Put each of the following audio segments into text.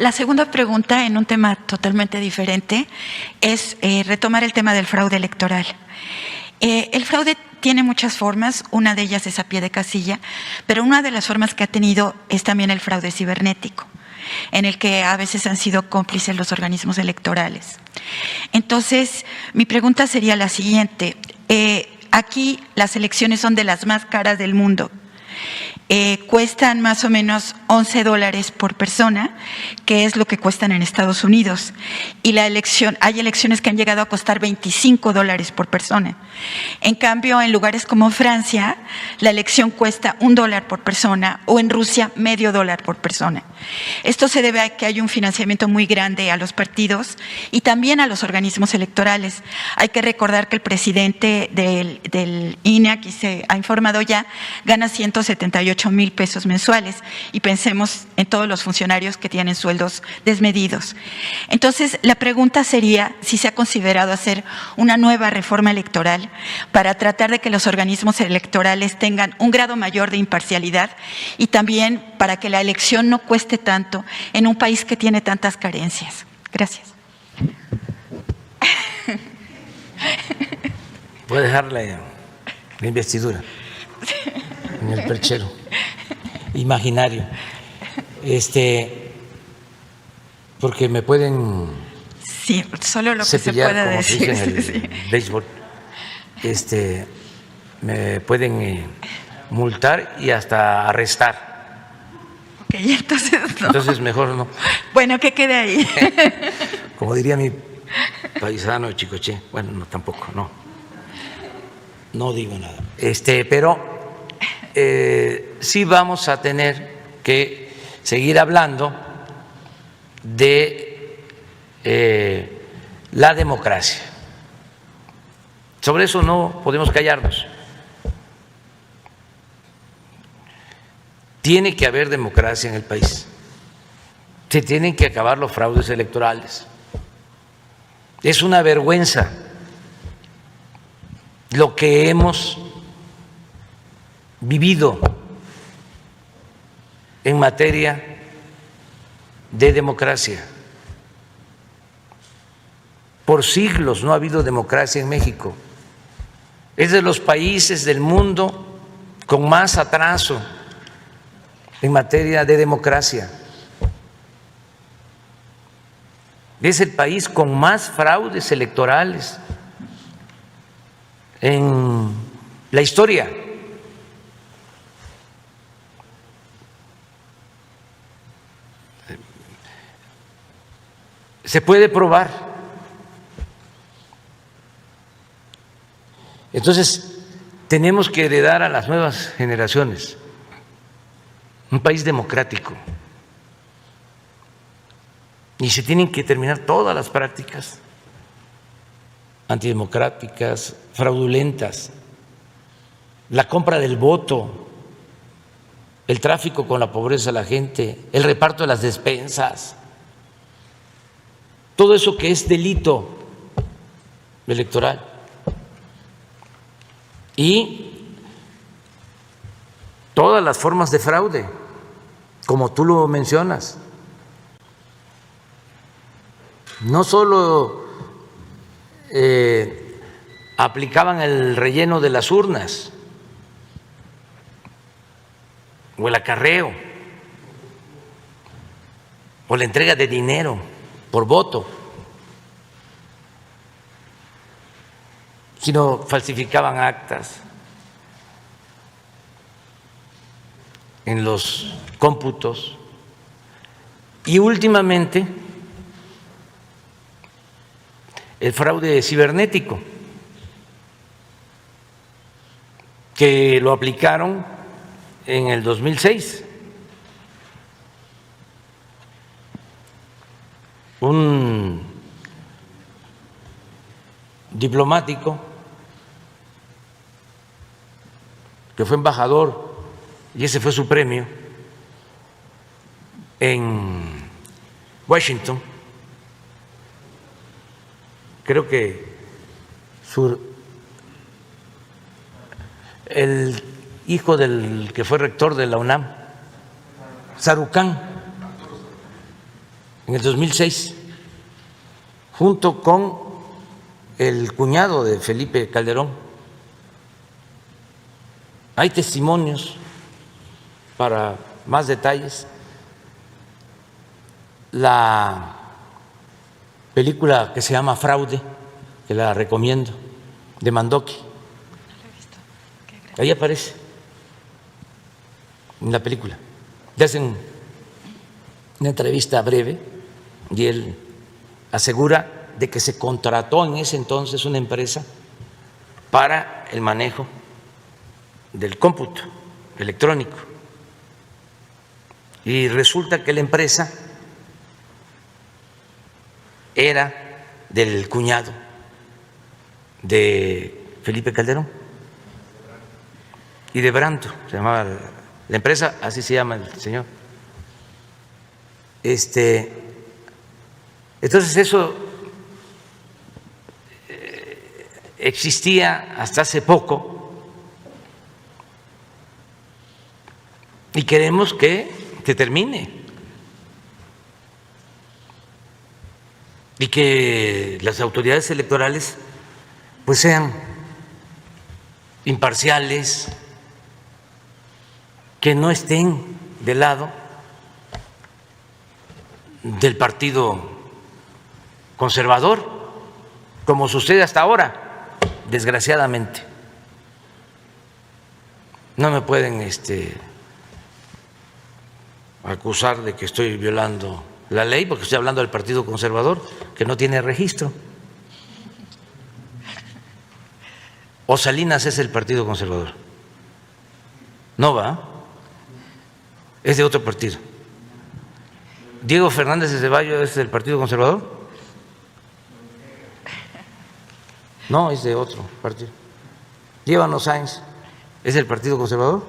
La segunda pregunta, en un tema totalmente diferente, es retomar el tema del fraude electoral. El fraude tiene muchas formas, una de ellas es a pie de casilla, pero una de las formas que ha tenido es también el fraude cibernético, en el que a veces han sido cómplices los organismos electorales. Entonces, mi pregunta sería la siguiente. Aquí las elecciones son de las más caras del mundo. Cuestan más o menos $11 por persona, que es lo que cuestan en Estados Unidos. Y hay elecciones que han llegado a costar $25 por persona. En cambio, en lugares como Francia, la elección cuesta $1 por persona, o en Rusia, $0.50 por persona. Esto se debe a que hay un financiamiento muy grande a los partidos y también a los organismos electorales. Hay que recordar que el presidente del INE, aquí se ha informado ya, gana 178,000 pesos mensuales, y pensemos en todos los funcionarios que tienen sueldos desmedidos. Entonces, la pregunta sería si se ha considerado hacer una nueva reforma electoral para tratar de que los organismos electorales tengan un grado mayor de imparcialidad y también para que la elección no cueste tanto en un país que tiene tantas carencias. Gracias. Voy a dejar la investidura en el perchero imaginario, porque me pueden, sí, solo lo que se pueda decir, como se dice en el béisbol, me pueden multar y hasta arrestar. Ok, entonces no. Entonces mejor no. Bueno, que quede ahí. Como diría mi paisano Chicoche, bueno, no, tampoco, no digo nada. Pero sí vamos a tener que seguir hablando de la democracia. Sobre eso no podemos callarnos. Tiene que haber democracia en el país. Se tienen que acabar los fraudes electorales. Es una vergüenza lo que hemos vivido en materia de democracia. Por siglos no ha habido democracia en México. Es de los países del mundo con más atraso en materia de democracia. Es el país con más fraudes electorales en la historia. Se puede probar. Entonces, tenemos que heredar a las nuevas generaciones un país democrático. Y se tienen que terminar todas las prácticas antidemocráticas, fraudulentas, la compra del voto, el tráfico con la pobreza de la gente, el reparto de las despensas, todo eso que es delito electoral. Y todas las formas de fraude, como tú lo mencionas. No solo aplicaban el relleno de las urnas o el acarreo o la entrega de dinero por voto, sino falsificaban actas en los cómputos y últimamente el fraude cibernético, que lo aplicaron en el 2006. Un diplomático que fue embajador, y ese fue su premio, en Washington. Creo que el hijo del que fue rector de la UNAM, Sarucán, en el 2006, junto con el cuñado de Felipe Calderón. Hay testimonios para más detalles. La película que se llama Fraude, que la recomiendo, de Mandoki, ahí aparece en la película. Le hacen una entrevista breve y él asegura de que se contrató en ese entonces una empresa para el manejo del cómputo electrónico, y resulta que la empresa era del cuñado de Felipe Calderón y de Branto, se llamaba la empresa, así se llama el señor. Entonces eso existía hasta hace poco y queremos que termine y que las autoridades electorales pues sean imparciales, que no estén del lado del Partido Conservador, como sucede hasta ahora, desgraciadamente. No me pueden acusar de que estoy violando la ley, porque estoy hablando del Partido Conservador, que no tiene registro. ¿O Salinas es el Partido Conservador? No va, es de otro partido. ¿Diego Fernández de Ceballos es del Partido Conservador? No, es de otro partido. Líbano Sáenz es del Partido Conservador.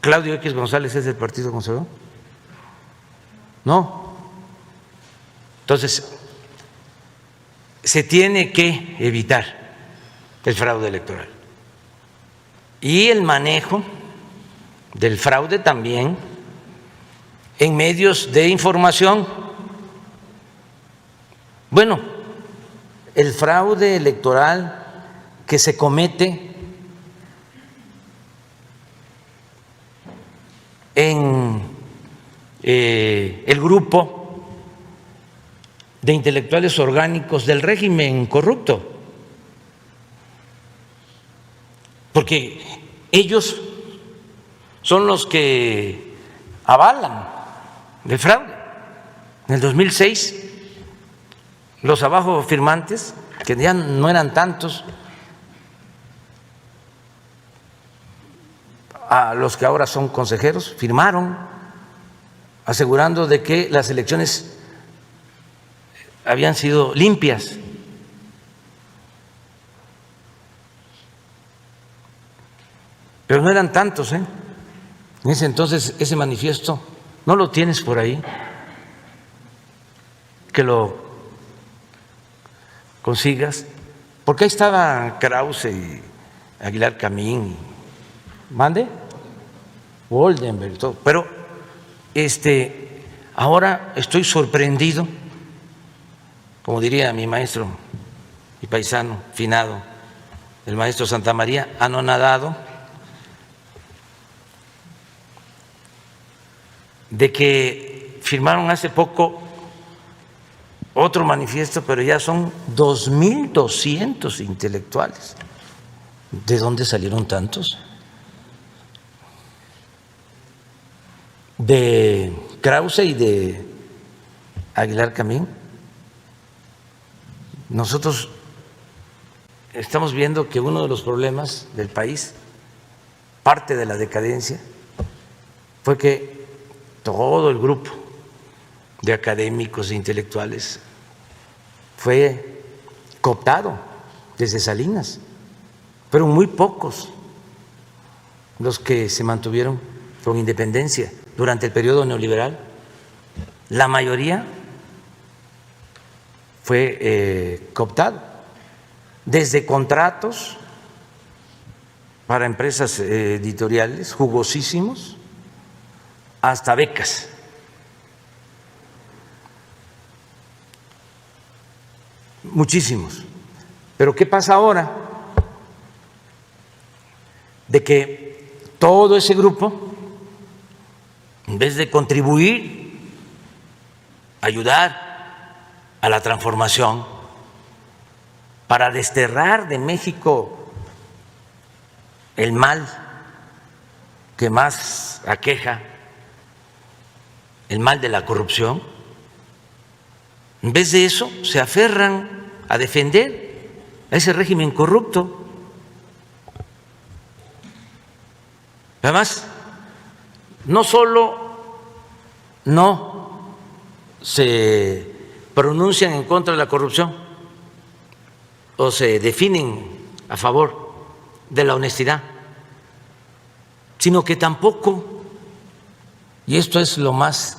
Claudio X González es del Partido Conservador. No. Entonces, se tiene que evitar el fraude electoral. Y el manejo del fraude también en medios de información. Bueno, el fraude electoral que se comete en el grupo de intelectuales orgánicos del régimen corrupto, porque ellos son los que avalan el fraude. En el 2006, los abajo firmantes, que ya no eran tantos a los que ahora son consejeros, firmaron asegurando de que las elecciones habían sido limpias. Pero no eran tantos, En ese entonces ese manifiesto, ¿no lo tienes por ahí? Que lo consigas, porque ahí estaba Krause y Aguilar Camín, mande, Woldenberg, todo. Pero ahora estoy sorprendido, como diría mi maestro y paisano finado, el maestro Santamaría, anonadado de que firmaron hace poco otro manifiesto, pero ya son 2.200 intelectuales. ¿De dónde salieron tantos? De Krause y de Aguilar Camín. Nosotros estamos viendo que uno de los problemas del país, parte de la decadencia, fue que todo el grupo de académicos e intelectuales fue cooptado desde Salinas. Fueron muy pocos los que se mantuvieron con independencia durante el periodo neoliberal. La mayoría fue cooptado, desde contratos para empresas editoriales jugosísimos hasta becas muchísimos. Pero ¿qué pasa ahora? De que todo ese grupo, en vez de contribuir, ayudar a la transformación, para desterrar de México el mal que más aqueja, el mal de la corrupción, en vez de eso se aferran a defender a ese régimen corrupto. Además, no solo no se pronuncian en contra de la corrupción o se definen a favor de la honestidad, sino que tampoco, y esto es lo más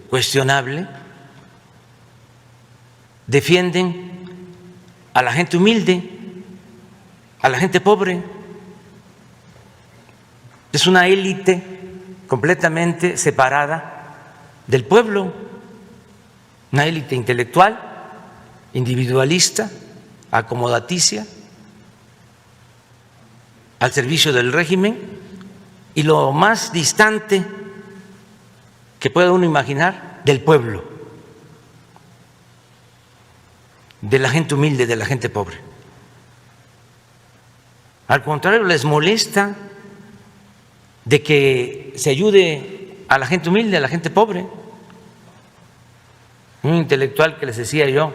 cuestionable, defienden a la gente humilde, a la gente pobre. Es una élite completamente separada del pueblo, una élite intelectual, individualista, acomodaticia, al servicio del régimen, y lo más distante que pueda uno imaginar del pueblo, de la gente humilde, de la gente pobre. Al contrario, les molesta de que se ayude a la gente humilde, a la gente pobre. Un intelectual que les decía yo,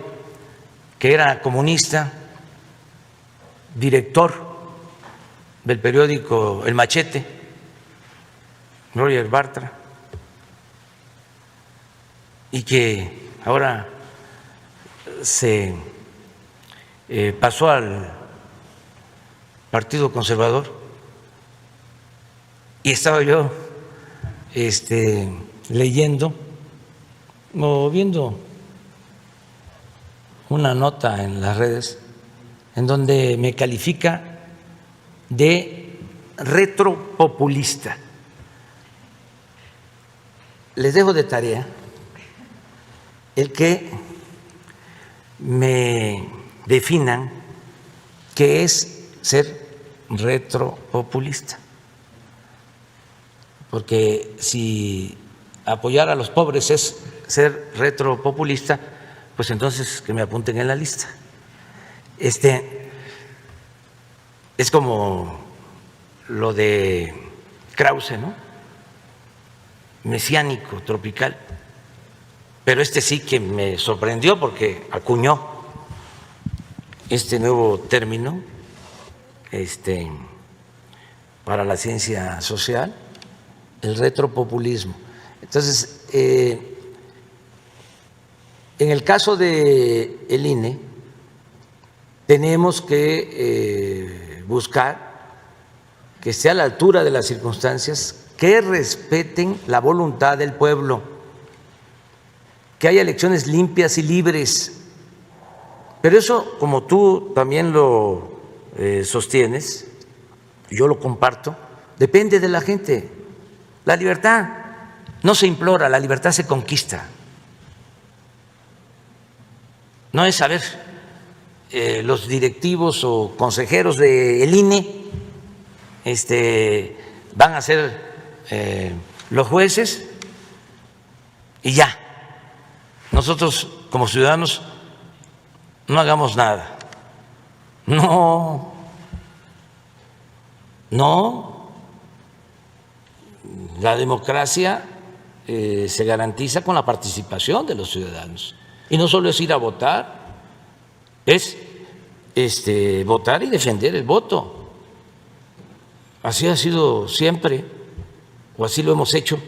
que era comunista, director del periódico El Machete, Roger Bartra, y que ahora se pasó al Partido Conservador, y estaba yo leyendo o viendo una nota en las redes en donde me califica de retropopulista. Les dejo de tarea el que me definan qué es ser retropopulista. Porque si apoyar a los pobres es ser retropopulista, pues entonces que me apunten en la lista. Es como lo de Krause, ¿no? Mesiánico, tropical. Pero sí que me sorprendió porque acuñó este nuevo término para la ciencia social, el retropopulismo. Entonces, en el caso del INE, tenemos que buscar que esté a la altura de las circunstancias, que respeten la voluntad del pueblo, que haya elecciones limpias y libres. Pero eso, como tú también lo sostienes, yo lo comparto, depende de la gente. La libertad no se implora, la libertad se conquista. No es saber los directivos o consejeros del INE van a ser los jueces y ya. Nosotros como ciudadanos no hagamos nada. No. La democracia se garantiza con la participación de los ciudadanos. Y no solo es ir a votar, es votar y defender el voto. Así ha sido siempre, o así lo hemos hecho,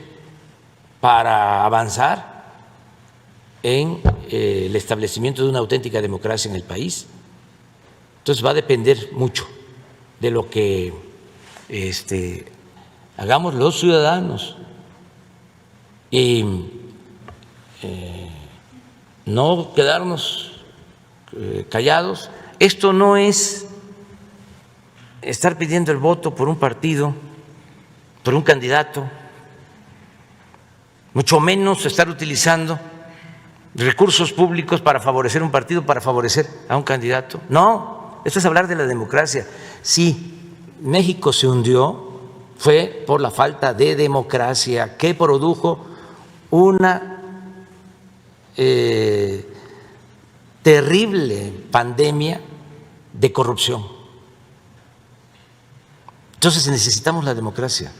para avanzar en el establecimiento de una auténtica democracia en el país. Entonces va a depender mucho de lo que hagamos los ciudadanos y no quedarnos callados. Esto no es estar pidiendo el voto por un partido, por un candidato, mucho menos estar utilizando recursos públicos para favorecer un partido, para favorecer a un candidato. No, esto es hablar de la democracia. Si México se hundió, fue por la falta de democracia que produjo una terrible pandemia de corrupción. Entonces necesitamos la democracia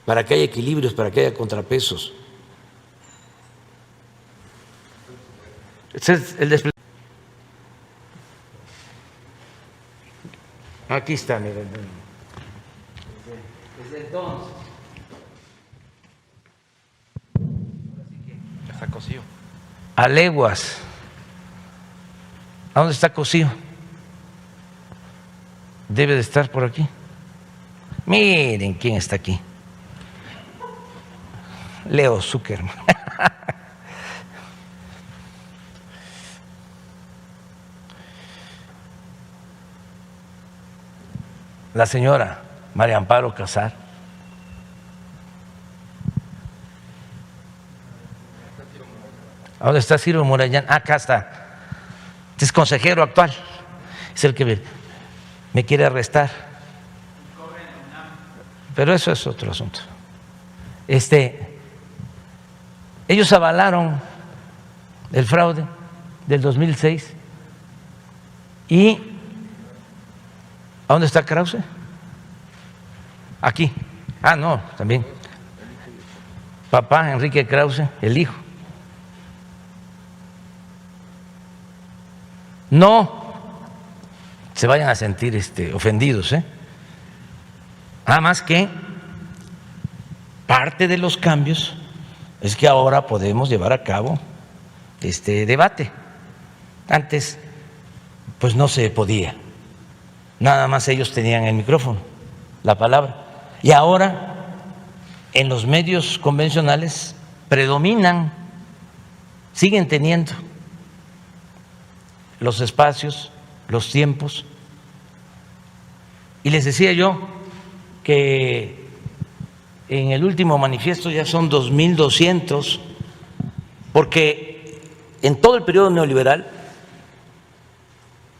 para que haya equilibrios, para que haya contrapesos. Este es el despliegue. Aquí está, miren. Desde entonces. Está cocido. A leguas. ¿A dónde está Cosío? Debe de estar por aquí. Miren quién está aquí. Leo Zuckerman. La señora María Amparo Casar. ¿A dónde está Ciro Murayán? Acá está. Este es consejero actual. Es el que me quiere arrestar. Pero eso es otro asunto. Ellos avalaron el fraude del 2006 y ¿a dónde está Krause? Aquí. Ah, no, también. Papá Enrique Krause, el hijo. No se vayan a sentir ofendidos, Nada más que parte de los cambios es que ahora podemos llevar a cabo este debate. Antes, pues no se podía. Nada más ellos tenían el micrófono, la palabra. Y ahora, en los medios convencionales, predominan, siguen teniendo los espacios, los tiempos. Y les decía yo que en el último manifiesto ya son 2.200, porque en todo el periodo neoliberal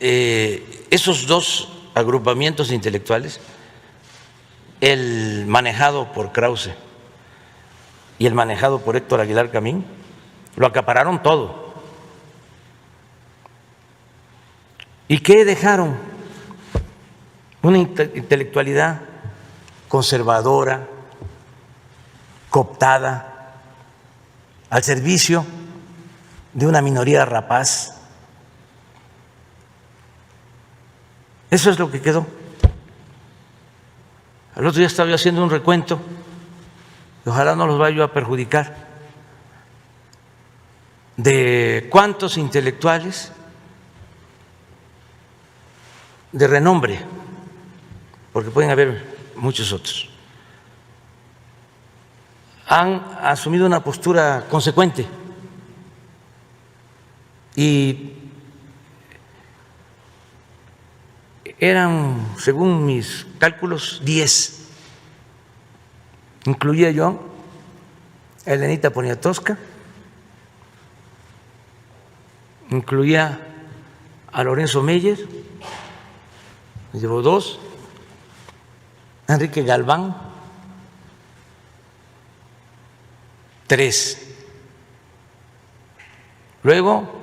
esos dos agrupamientos intelectuales, el manejado por Krause y el manejado por Héctor Aguilar Camín, lo acapararon todo. ¿Y qué dejaron? Una intelectualidad conservadora, cooptada, al servicio de una minoría rapaz. Eso es lo que quedó. El otro día estaba yo haciendo un recuento, y ojalá no los vaya a perjudicar, de cuántos intelectuales de renombre, porque pueden haber muchos otros, han asumido una postura consecuente y eran, según mis cálculos, 10. Incluía yo a Elenita Poniatowska, incluía a Lorenzo Meyer, me llevó 2, Enrique Galván, 3. Luego,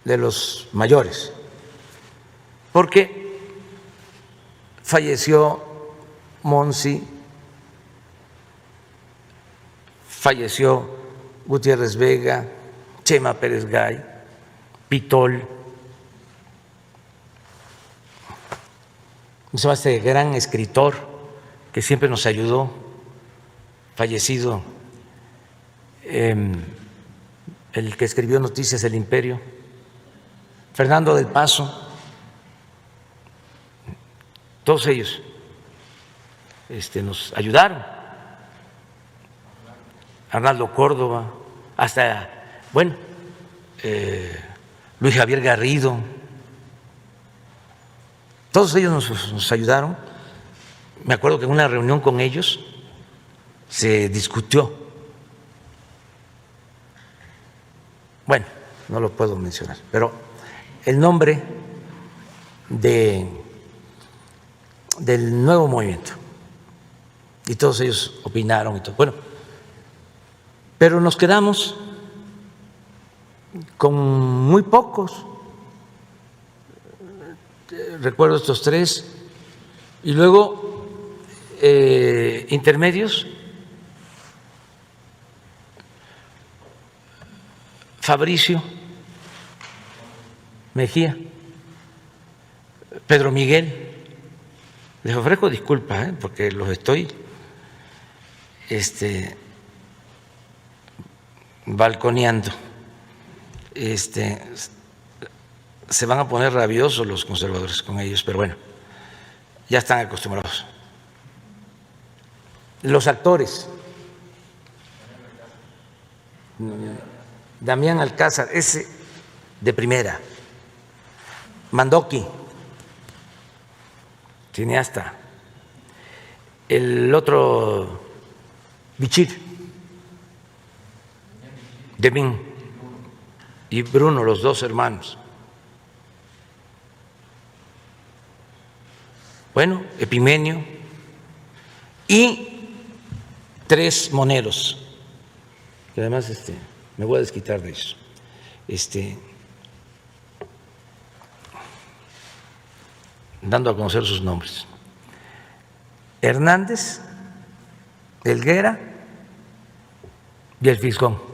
de los mayores, porque falleció Monsi, falleció Gutiérrez Vega, Chema Pérez Gay, Pitol, este gran escritor que siempre nos ayudó, fallecido, el que escribió Noticias del Imperio, Fernando del Paso, todos ellos nos ayudaron, Arnaldo Córdoba, hasta, bueno, Luis Javier Garrido, todos ellos nos ayudaron. Me acuerdo que en una reunión con ellos se discutió bueno, no lo puedo mencionar, pero el nombre del nuevo movimiento. Y todos ellos opinaron y todo. Bueno, pero nos quedamos con muy pocos. Recuerdo estos tres. Y luego intermedios. Fabricio Mejía, Pedro Miguel. Les ofrezco disculpas, porque los estoy balconeando. Se van a poner rabiosos los conservadores con ellos, pero bueno, ya están acostumbrados. Los actores. Damián Alcázar, ese de primera. Mandoki, cineasta. El otro, Bichir, Demín y Bruno, los dos hermanos. Bueno, Epimenio y tres moneros, que además me voy a desquitar de eso. Dando a conocer sus nombres: Hernández, Helguera y el Fisgón.